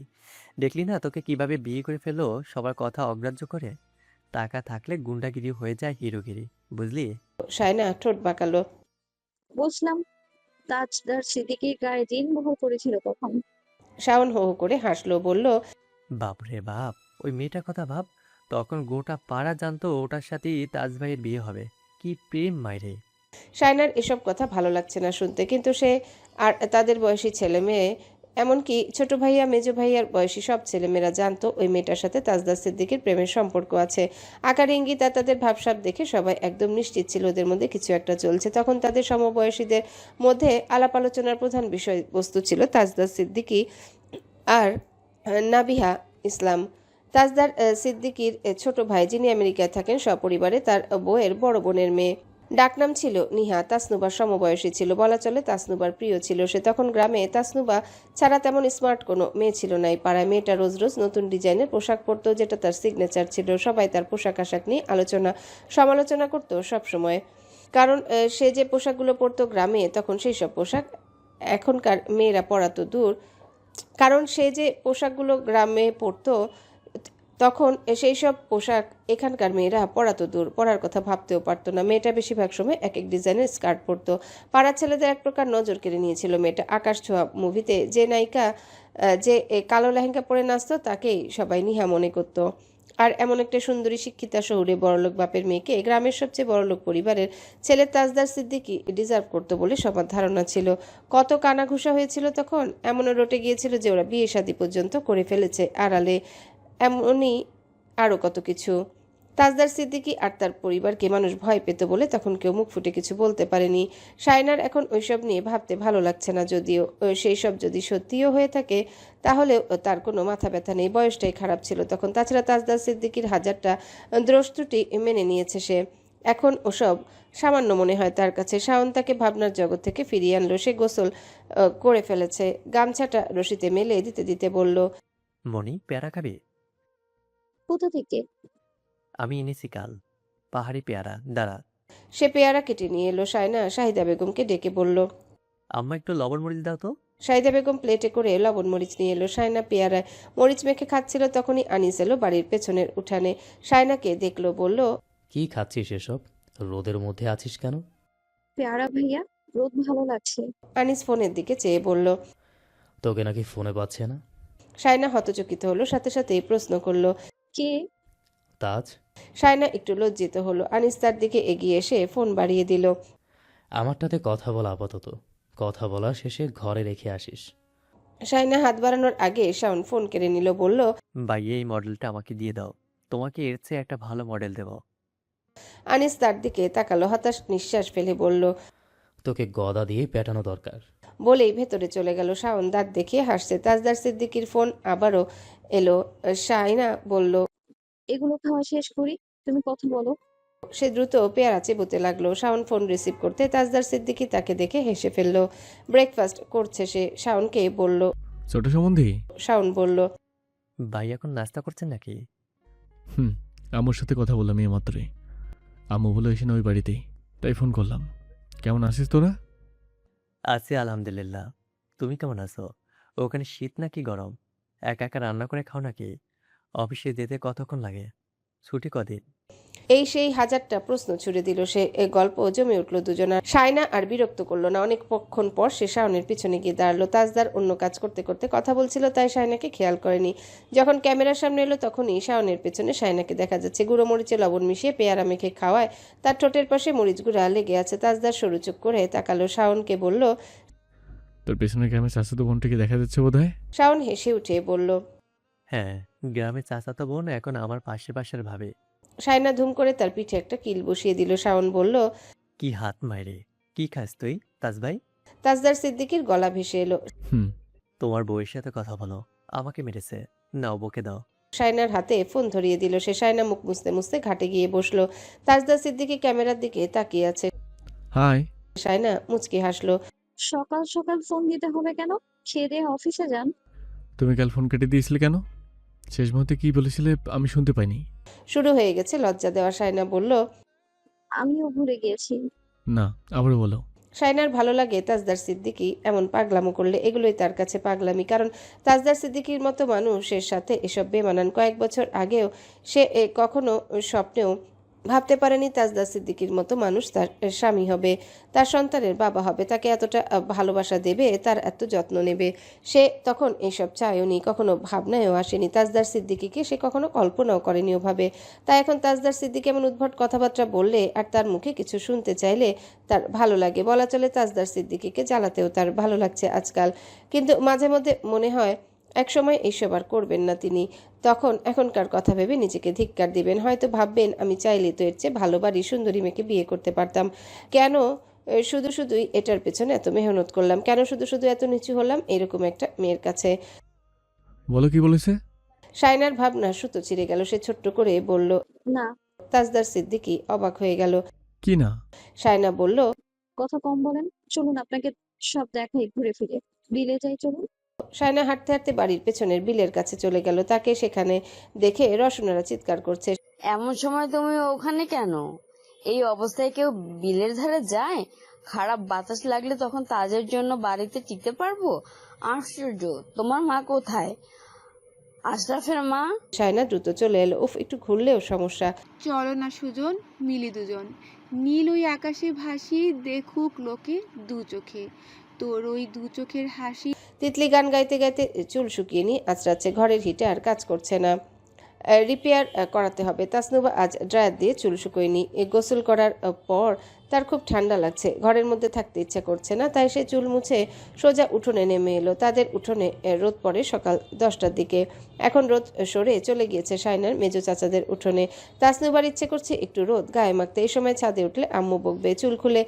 দেখলি না তোকে কিভাবে বিয়ে করে ফেললো সবার কথা অগ্রাহ্য করে। টাকা থাকলে গুন্ডাগিরি হয়ে যায় হিরোগিরি, বুঝলি? শায়না ঠোঁট বাঁকালো। বুঝলাম। তাজদার সিদ্দিকীর গায়ে জিন বহর করেছিল তখন। শাওন হো হো করে হাসলো, বলল, বাপরে বাপ, ওই মেয়েটার কথা ভাব। তখন গোটা পাড়া জানতো ওটার সাথেই তাজ ভাইয়ের বিয়ে হবে। কি প্রেম মাইরে। শায়নার এসব কথা ভালো লাগছে না শুনতে, কিন্তু সে আর তাদের বয়সী ছেলে মেয়ে, এমনকি ছোট ভাইয়া মেজো ভাইয়ার বয়সী সব ছেলেমেয়েরা জানতো ওই মেয়েটার সাথে তাজদার সিদ্দিকীর প্রেমের সম্পর্ক আছে। আকার ইঙ্গিত আর তাদের ভাবসাব দেখে সবাই একদম নিশ্চিত ছিল ওদের মধ্যে কিছু একটা চলছে। তখন তাদের সমবয়সীদের মধ্যে আলাপ আলোচনার প্রধান বিষয়বস্তু ছিল তাজদার সিদ্দিকী আর নাবিহা ইসলাম। তাজদার সিদ্দিকীর ছোট ভাই, যিনি আমেরিকায় থাকেন সপরিবারে, তার বউয়ের বড় বোনের মেয়ে। ডাকনাম ছিল নিহা। তাসনুবার সমবয়সী ছিল, বলা চলে তাসনুবার প্রিয় ছিল সে। তখন গ্রামে তাসনুবা ছাড়া তেমন স্মার্ট কোনো মেয়ে ছিল না এই পাড়ায়। মেয়েটা রোজ রোজ নতুন ডিজাইনের পোশাক পরতো, যেটা তার সিগনেচার ছিল। সবাই তার পোশাক আশাক নিয়ে সমালোচনা করতো সব সময়। কারণ সে যে পোশাকগুলো পরতো গ্রামে, তখন সেই সব পোশাক এখনকার মেয়েরা পরা তো দূর। কারণ সে যে পোশাকগুলো গ্রামে পরতো, তখন সেই সব পোশাক এখানকার মেয়েরা পরা তো দূর, পরার কথা ভাবতেও পারতো না। মেয়েটা বেশিরভাগ সময় এক এক ডিজাইনের স্কার্ট পরতো। পাড়ার ছেলেদের এক প্রকার নজর কেড়ে নিয়েছিল মেয়েটা। আকাশ ছোঁয়া মুভিতে যে নায়িকা যে কালো লেহেঙ্গা পরে নাচতো, তাকেই সবাই নিহা মনে করতো। আর এমন একটা সুন্দরী শিক্ষিতা শহুরে বড়লোক বাপের মেয়েকে গ্রামের সবচেয়ে বড়লোক পরিবারের ছেলে তাজদার সিদ্দিকী ডিজার্ভ করতো বলে সবার ধারণা ছিল। কত কানাঘুষা হয়েছিল তখন, এমনও রটে গিয়েছিল যে ওরা বিয়ে শাদী পর্যন্ত করে ফেলেছে আড়ালে। এমনই আরও কত কিছু। তাজদার সিদ্দিকী আর তার পরিবারকে মানুষ ভয় পেত বলে তখন কেউ মুখ ফুটে কিছু বলতে পারেনি। শায়নার এখন ওইসব নিয়ে ভাবতে ভালো লাগছে না, যদিও সেই সব যদি সত্যিও হয়ে থাকে তাহলেও তার কোনো মাথা ব্যথা নেই। বয়সটাই খারাপ ছিল তখন। তাছাড়া তাজদার সিদ্দিকীর হাজারটা দোষ ত্রুটি মেনে নিয়েছে সে। এখন ওসব সামান্য মনে হয় তার কাছে। শাওন তাকে ভাবনার জগৎ থেকে ফিরিয়ে আনলো। সে গোসল করে ফেলেছে। গামছাটা রশিতে মেলে দিতে দিতে বলল, মনি, পেয়ারা খাবি? কোথা থেকে? আমি এনেছি কাল, পাহাড়ি পেয়ারা। দাঁড়া। সে পেয়ারা কেটে নিয়ে এলো। শায়না শাহিদা বেগমকে ডেকে বলল, আম্মা একটু লবণ মরিচ দাও তো। শাহিদা বেগম প্লেটে করে লবণ মরিচ নিয়ে এলো। শায়না পেয়ারায় মরিচ মেখে খাচ্ছিল। তখনই আনিস এলো বাড়ির পেছনের উঠানে। শায়নাকে দেখলো, বলল, কি খাচ্ছিস এসব? রোদের মধ্যে আছিস কেন? পেয়ারা ভাইয়া, রোদ ভালো লাগছে। আনিস ফোনের দিকে চেয়ে বলল, তোকে নাকি ফোনে পাচ্ছে না? সায়না হতচকিত হলো, সাথে সাথেই প্রশ্ন করলো, কে? তাজ, সায়না একটু লজ্জিত হলো। আনিস তার দিকে এগিয়ে এসে ফোন বাড়িয়ে দিল। আমারটাতে কথা বলা আপাতত, কথা বলা শেষে ঘরে রেখে আসিস। সায়না হাত বাড়ানোর আগে শাওন ফোন কেড়ে নিল, বলল, ভাই এই মডেলটা আমাকে দিয়ে দাও, তোমাকে এর চেয়ে একটা ভালো মডেল দেব। আনিস তার দিকে তাকালো, হতাশ নিঃশ্বাস ফেলে বলল, তোকে গদা দিয়ে পেটানো দরকার। বলেই ভেতরে চলে গেল। শাওন দাঁত দেখিয়ে হাসছে। তাজদার সিদ্দিকীর ফোন আবারও এলো। সায়না বলল, এগুলো খাওয়া শেষ করি, তুমি কথা বলো। সে দ্রুত পেয়ারা চেবোতে লাগলো। শাওন ফোন রিসিভ করতে তাজদার সিদ্দিকী তাকে দেখে হেসে ফেলল। ব্রেকফাস্ট করছে সে। শাওনকে বলল। ছোট সম্বন্ধী? শাওন বলল, ভাই এখন নাস্তা করছেন নাকি? আম্মুর সাথে কথা বললাম এই মাত্রই। আম্মু বলে এসে ওই বাড়িতেই, তাই ফোন করলাম। কেমন আছিস তোরা? আছি আলহামদুলিল্লাহ। তুমি কেমন আছো? ওখানে শীত নাকি গরম? একা একা রান্না করে খাও নাকি? অফিসে যেতে কতক্ষণ লাগে? ছুটি কদিন? এই সেই হাজারটা প্রশ্ন ছুড়ে দিল সে। এ গল্প জমে উঠল দুজনার। সায়না আর বিরক্ত করলো না। অনেকক্ষণ পর সে শাওনের পিছনে গিয়ে দাঁড়ালো। তাজদার অন্য কাজ করতে করতে কথা বলছিল, তাই সায়নাকে খেয়াল করেনি। যখন ক্যামেরার সামনে এলো তখনই শাওনের পেছনে সায়নাকে দেখা যাচ্ছে। গুঁড়ো মরিচে লবণ মিশিয়ে পেয়ারা মেখে খাওয়ায় তার ঠোঁটের পাশে মরিচ গুঁড়া লেগে আছে। তাজদার সরু চোখ করে তাকালো। শাওনকে বলল, তোর পেছনে গ্রামে চাচাতো বোনটিকে দেখা যাচ্ছে বোধ হয়। শাওন হেসে উঠে বলল, হ্যাঁ, গ্রামে চাচাতো বোন এখন আমার পাশের ভাবে। সায়না ধুম করে তার পিঠে একটা কিল বসিয়ে দিল। শাওন বলল, কি হাত মাইরে, কি খাস তুই তাজ ভাই? তাজদার সিদ্দিকীর গলা ভেসে এলো। তোমার বউয়ের সাথে কথা বলো, আমাকে মেরেছে, নাও বকে দাও। সায়নার হাতে ফোন ধরিয়ে দিল সে। সায়না মুখ মুছতে মুছতে ঘাটে গিয়ে বসলো। তাজদার সিদ্দিকী ক্যামেরার দিকে তাকিয়ে আছে। হাই। সায়না মুচকি হাসলো। সকাল সকাল ফোন দিতে হবে কেন? খেয়ে দিয়ে অফিসে যান। তুমি কাল ফোন কেটে দিয়েছিলে কেন? শেষ মুহূর্তে কি বলেছিলে আমি শুনতে পাইনি। শুরু হয়ে গেছে লজ্জা দেওয়া। সায়না বলল, আমিও ভুলে গিয়েছি। না, আবারও বলো। সায়নার ভালো লাগে তাজদার সিদ্দিকী এমন পাগলামো করলে। এগুলোই তার কাছে পাগলামি, কারণ তাজদার সিদ্দিকীর মতো মানুষের সাথে এসব বেমানান। কয়েক বছর আগেও সে কখনো স্বপ্নেও ভাবতে পারেনি তাজদার সিদ্দিকীর মতো মানুষ তার স্বামী হবে, তার সন্তানের বাবা হবে, তাকে এতটা ভালোবাসা দেবে, তার এত যত্ন নেবে। সে তখন এইসব চায়ওনি, কখনো ভাবনায়ও আসেনি। তাজদার সিদ্দিকীকে সে কখনো কল্পনাও করেনি ওভাবে। তাই এখন তাজদার সিদ্দিকী এমন উদ্ভট কথাবার্তা বললে আর তার মুখে কিছু শুনতে চাইলে তার ভালো লাগে। বলা চলে তাজদার সিদ্দিকীকে জ্বালাতেও তার ভালো লাগছে আজকাল। কিন্তু মাঝে মধ্যে মনে হয় একসময় এইসব আর করবেন না তিনি। তখন এখনকার কথা ভেবে নিজেকে ধিক্কার দিবেন। হয়তো ভাববেন, আমি চাইলে তো এর চেয়ে ভালো বাড়ি সুন্দরী মেয়েকে বিয়ে করতে পারতাম। কেন শুধুই এটার পেছনে এত মেহনত করলাম? কেন শুধু এত নিচু হলাম এরকম একটা মেয়ের কাছে? বলো কি বলেছে? সায়নার ভাবনা সুতো ছিঁড়ে গেল। সে ছোট্ট করে বলল, না। তাজদার সিদ্দিকী অবাক হয়ে গেল। কি না? সায়না বলল, কথা কম বলেন, চলুন আপনাকে সব দেখাই ঘুরে ফিরে। বিলে যাই চলুন। সায়না হাঁটতে হাঁটতে বাড়ির পেছনের বিলের কাছে চলে গেল। তাকে সেখানে দেখে রসনারা চিৎকার করছে। এমন সময় তুমি ওখানে কেন? এই অবস্থায় কেউ বিলের ধারে যায়? খারাপ বাতাস লাগলে তখন তাজের জন্য বাড়িতে টিকতে পারবো? আশ্চর্য, তোমার মা কোথায়? আশরাফের মা? সায়না দ্রুত চলে এলো। উফ, একটু ঘুরলেও সমস্যা। চলো না সুজন, মিলি দুজন। নীল ওই আকাশে ভাসি, দেখুক লোকে দু চোখে। তোর ওই দু চোখের হাসি। তিতলি গান গাইতে গাইতে চুল শুকিয়ে নিয়ে আঁচড়াচ্ছে। ঘরের হিটে আর কাজ করছে না, রিপেয়ার করাতে হবে। তাসনুবা আজ ড্রায়ার দিয়ে চুল শুকোয়নি। গোসল করার পর তার খুব ঠান্ডা লাগছে, ঘরের মধ্যে থাকতে ইচ্ছা করছে না। তাই সে চুল মুছে সোজা উঠোনে নেমে এলো। তাদের উঠোনে রোদ পড়ে সকাল 10টার দিকে। এখন রোদ সরে চলে গিয়েছে সায়নার মেজো চাচাদের উঠোনে। তাসনুবার ইচ্ছে করছে একটু রোদ গায়ে মাখতে। এই সময় ছাদে উঠলে আম্মু বকবে, চুল খুলে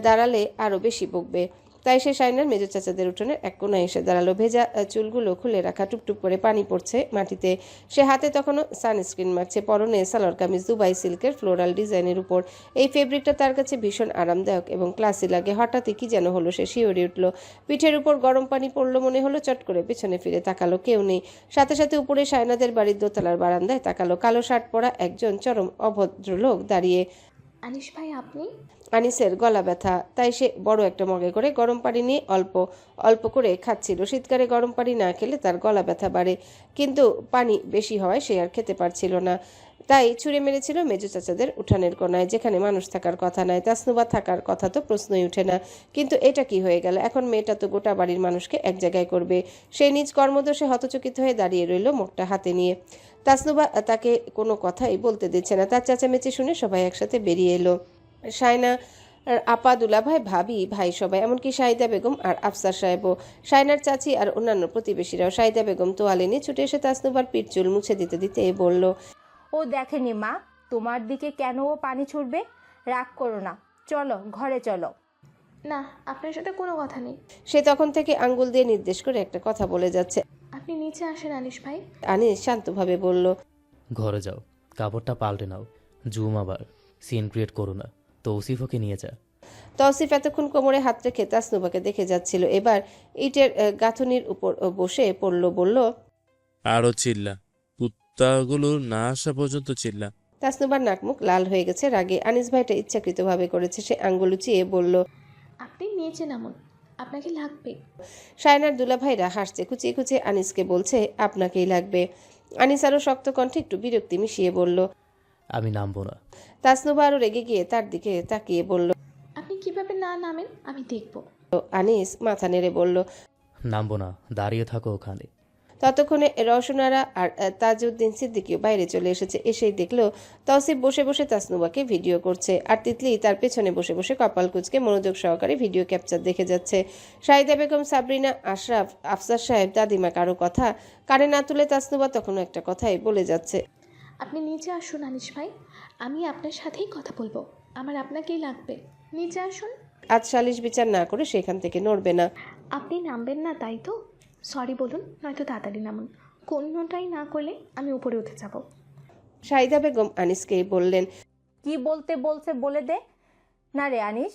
দাঁড়ালে আরও বেশি বকবে। তাই সে সায়নার মেজো চাচাদের উঠোনে এক কোনায় এসে দাঁড়ালো। ভেজা চুলগুলো খুলে রাখা, টুপটুপ করে পানি পড়ছে মাটিতে। সে হাতে তখনও সানস্ক্রিন মাখছে। পরনে সালোয়ার কামিজ দুবাই সিল্কের ফ্লোরাল ডিজাইনের উপর। এই ফেব্রিকটা তার কাছে ভীষণ আরামদায়ক এবং ক্লাসি লাগে। হঠাৎই কি যেন হলো, সে শিওরে উঠল। পিঠের উপর গরম পানি পড়লো মনে হলো। চট করে পেছনে ফিরে তাকালো, কেউ নেই। সাথে সাথে উপরে সায়নাদের বাড়ির দোতলার বারান্দায় তাকালো। কালো শার্ট পরা একজন চরম অভদ্র লোক দাঁড়িয়ে। আনিস ভাই আপনি? আনিসের গলা ব্যথা, তাই সে বড় একটা মগে করে গরম পানি নিয়ে অল্প অল্প করে খাচ্ছিল। শীতকালে গরম পানি না খেলে তার গলা ব্যথা বাড়ে, কিন্তু পানি বেশি হওয়ায় সে আর খেতে পারছিল না। তাই ছুঁড়ে মেরেছিল মেজো চাচাদের উঠানের কোনায়, যেখানে মানুষ থাকার কথা নয়। তাসনুবা থাকার কথা তো প্রশ্নই ওঠে না। কিন্তু এটা কি হয়ে গেল? এখন মেয়েটা তো গোটা বাড়ির মানুষকে এক জায়গায় করবে। সে নিজ কর্মদোষে হতচকিত হয়ে দাঁড়িয়ে রইল মুখটা হাতে নিয়ে। তাসনুবা তাকে কোনো কথাই বলতে দিচ্ছে না। তার চেঁচামেচি শুনে সবাই একসাথে বেরিয়ে এলো। শায়না, আপা, দুলাভাই, ভাবি, ভাই সবাই, এমনকি শাহিদা বেগম আর আফসার সাহেবও, শায়নার চাচি আর অন্যান্য প্রতিবেশীরাও। শাহিদা বেগম তোয়ালে নিয়ে ছুটে এসে তাসনুবার পিঠ চুল মুছে দিতে দিতে বলল, ও দেখেনি মা, তোমার দিকে কেন ও পানি ছুড়বে? রাগ করো না, চলো ঘরে চলো। না, আপনার সাথে কোনো কথা নেই। সে তখন থেকে আঙ্গুল দিয়ে নির্দেশ করে একটা কথা বলে যাচ্ছে। আপনি নিচে আসেন আনিস ভাই। আনিস শান্তভাবে বলল, ঘরে যাও, কাপড়টা পাল্টে নাও। জুম আবার সিন ক্রিয়েট করো না, তৌসিফকে নিয়ে যা। তৌসিফ এতক্ষণ কোমরে হাত রেখে তাসনুবাকে দেখে যাচ্ছিল। এবার ইটের গাঁথনির উপর বসে পড়ল, বলল, আরো চিল্লা, কুত্তাগুলো না আসা পর্যন্ত চিল্লা। তাসনুবার নাকমুখ লাল হয়ে গেছে রাগে। আনিস ভাইটা ইচ্ছাকৃতভাবে করেছে। সে আঙ্গুল উঁচিয়ে বলল, আপনি নিচে নামুন, আপনাকে লাগবে। শায়নার দুলাভাইরা হাসছে, খুঁচিয়ে খুঁচিয়ে আনিসকে বলছে, আপনাকেই লাগবে। আনিস আরো শক্ত কণ্ঠে একটু বিরক্তি মিশিয়ে বলল, আমি নামবো না। তাসনুবা আরো রেগে গিয়ে তার দিকে তাকিয়ে বলল, আপনি কিভাবে না নামেন আমি দেখব। আনিস মাথা নেড়ে বলল, নামবো না, দাঁড়িয়ে থাকো ওখানে। ততক্ষণে রওশনারা আর তাজউদ্দিন সিদ্দিকীও বাইরে চলে এসেছে। এসেই দেখলো তৌসিফ বসে বসে তাসনুবাকে ভিডিও করছে, আর তিতলি তার পেছনে বসে বসে কপাল কুঁচকে মনোযোগ সহকারে ভিডিও ক্যাপচার দেখে যাচ্ছে। শাহিদা বেগম, সাবরিনা, আশরাফ, আফসার সাহেব, দাদিমা কারো কথা কানে না তুলে তাসনুবা তখনও একটা কথাই বলে যাচ্ছে। আপনি নিচে আসুন আনিস ভাই, আমি আপনার সাথেই কথা বলবো। আমার আপনাকেই লাগবে, নিচে আসুন। আজ সালিশ বিচার না করে সেখান থেকে নড়বে না। আপনি নামবেন না তাই তো? সরি বলুন, নয়তো তাড়াতাড়ি নামুন। কোনোটাই না করলে আমি উপরে উঠে যাব। শাহিদা বেগম আনিসকেই বললেন, কি বলতে বলছে বলে দে না রে আনিস,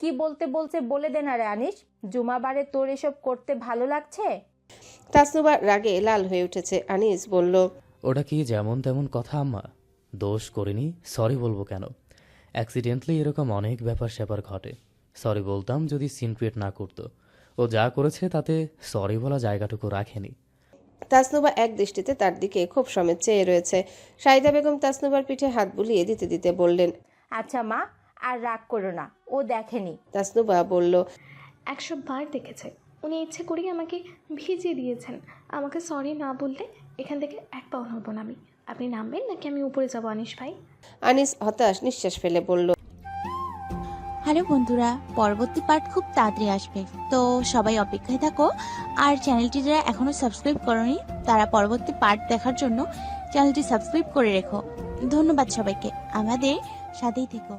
কি বলতে বলছে বলে দে না রে আনিস। জুমাবারে তোর এসব করতে ভালো লাগছে? তাসনুবা রাগে লাল হয়ে উঠেছে। আনিস বলল, ওটা কি যেমন তেমন কথা আম্মা? দোষ করিনি, সরি বলবো কেন? অ্যাক্সিডেন্টলি এরকম অনেক ব্যাপার স্যাপার ঘটে। সরি বলতাম যদি সিন ক্রিয়েট না করতো। ও যা করেছে তাতে সরি বলা জায়গাটুকু রাখেনি। তাসনুবা এক দৃষ্টিতে তার দিকে খুব সমেত চেয়ে রয়েছে। শাহিদা বেগম তাসনুবার পিঠে হাত বুলিয়ে দিতে দিতে বললেন, আচ্ছা মা, আর রাগ করো না, ও দেখেনি। তাসনুবা বলল, 100 বার দেখেছে। উনি ইচ্ছে করেই আমাকে ভিজিয়ে দিয়েছেন। আমাকে সরি না বললে এখান থেকে এক পাও নড়ব না আমি। আপনি নামবেন নাকি আমি উপরে যাব আনিস ভাই? আনিস হতাশ নিঃশ্বাস ফেলে বলল, হ্যালো বন্ধুরা, পরবর্তী পার্ট খুব তাড়াতাড়ি আসবে, তো সবাই অপেক্ষায় থাকো। আর চ্যানেলটি যারা এখনো সাবস্ক্রাইব করোনি তারা পরবর্তী পার্ট দেখার জন্য চ্যানেলটি সাবস্ক্রাইব করে রেখো। ধন্যবাদ সবাইকে, আমাদের সাথেই থেকো।